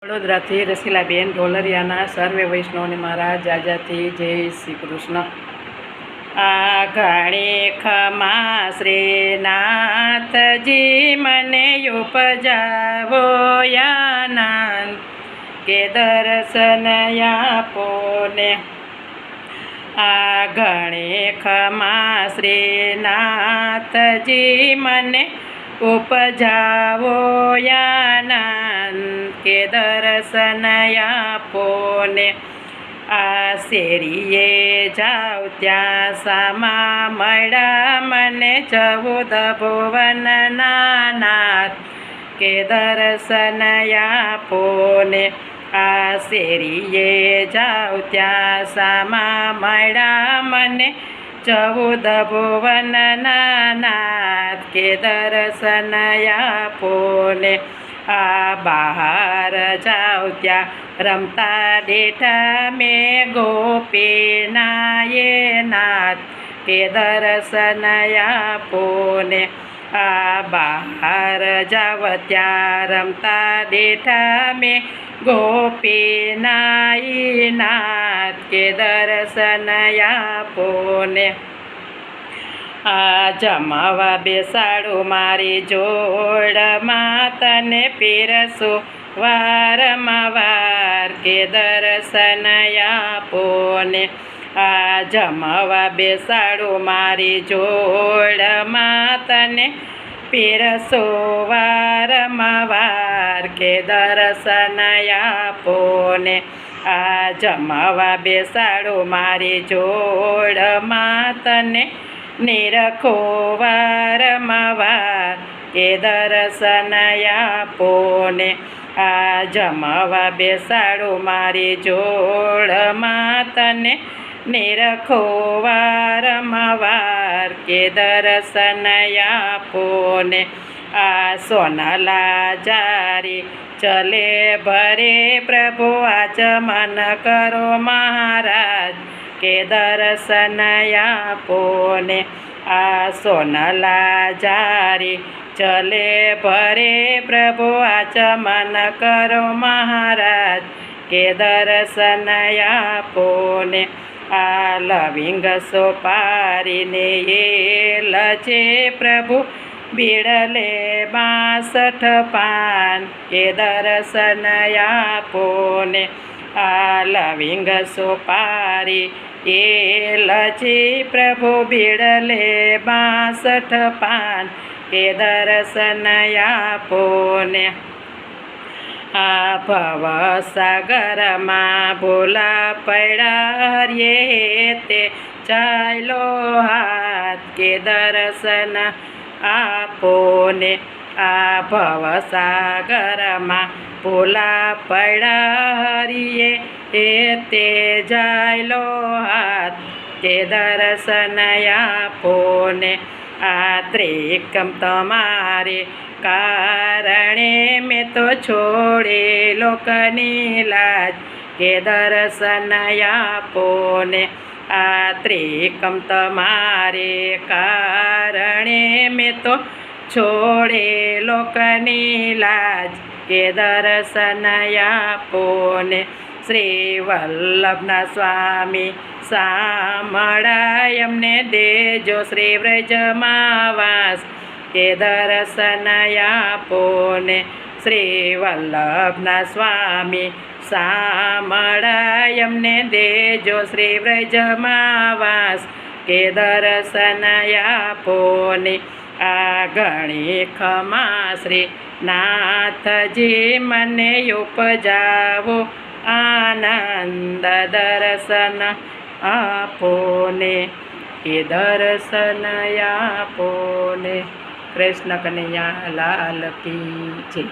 વડોદરાથી રસીલાબેન ઢોલરિયાના સર્વે વૈષ્ણવને મારા જાજાથી જય શ્રી કૃષ્ણ. આ ઘણી ખમા શ્રીનાથજી મને ઉપજાવો આનંદ કે દર્શન આપો ને. આ ઘણી ખમા શ્રીનાથજી મને ઉપજાવો આનંદ કે દર્શન આપો ને. આ શેરીએ જાઉં ત્યાં સામા મળ્યા મને 14 ભુવનના નાથ કે દર્શન આપો ને. આ શેરીએ જાઉં ત્યાં સામા મળ્યા મને 14 ભુવનના નાથ કે દર્શન આપો ને. આ બહાર જાઉં ત્યાં રમતા દેઠા મેં ગોપીના એ નાથ કે દર્શન આપો ને. આ બહાર જાવ ત્યાં રમતા દેઠા મેં ગોપીના એ નાથ કે દર્શન આપો ને. આ જમવા બેસાડું મારી જોડમાં તને પીરસું વારમાં વાર કે દર્શન આપો ને. આ જમવા બેસાડું મારી જોડમાં તને પીરસું વારમાં વાર કે દર્શન આપો ને. આ જમવા બેસાડું મારી જોડમાં તને નિરખો વારમાં વાર કે દર્શન આપો ને. આ જમવા બેસાડું મારી જોડમાં તને નિરખો વારમાં વાર કે દર્શન આપો ને. આ સોનલા જારી ચલે ભરે પ્રભુ આચમન કરો મહારાજ કે દર્શન આપો ને. આ સોનલા જારી ચલે ભરે પ્રભુ આચમન કરો મહારાજ કે દર્શન આપો ને. આ લવિંગ સોપારીને એ લજે પ્રભુ બીડલે 62 પાન કે દર્શન આપો ને. આ લવિંગ સોપારી એ લજે પ્રભુ બીડલે 62 પાન કે દર્શન આપો ને. આ ભવસાગરમાં ભોલા પડ્યા રે તે ચાલો હાથ કે દર્શન આપો ને. આ ભવસાગરમાં ભોલા પડ્યા રે તે ચાલો હાથ કે દર્શન આપો ને. આ ત્રિકમ તમારે કારણે મેં તો છોડે લોકની લાજ કે દર્શન આપો ને. આ ત્રિકમ તમારે કારણે મેં તો છોડે લોકની લાજ કે દર્શન આપો ને. શ્રી વલ્લભના સ્વામી સાંભળાય અમને દેજો શ્રી વ્રજમાં વાસ કે દર્શન આપો ને. શ્રી વલ્લભના સ્વામી સાંભળાય અમને દેજો શ્રી વ્રજમાં વાસ કે દર્શન આપો ને. આ ઘણી ખમા શ્રી નાથજી મને ઉપજાવો આનંદ દર્શન આપો ને કે દર્શન આપો ને. કૃષ્ણ કનૈયા લાલ કી જય.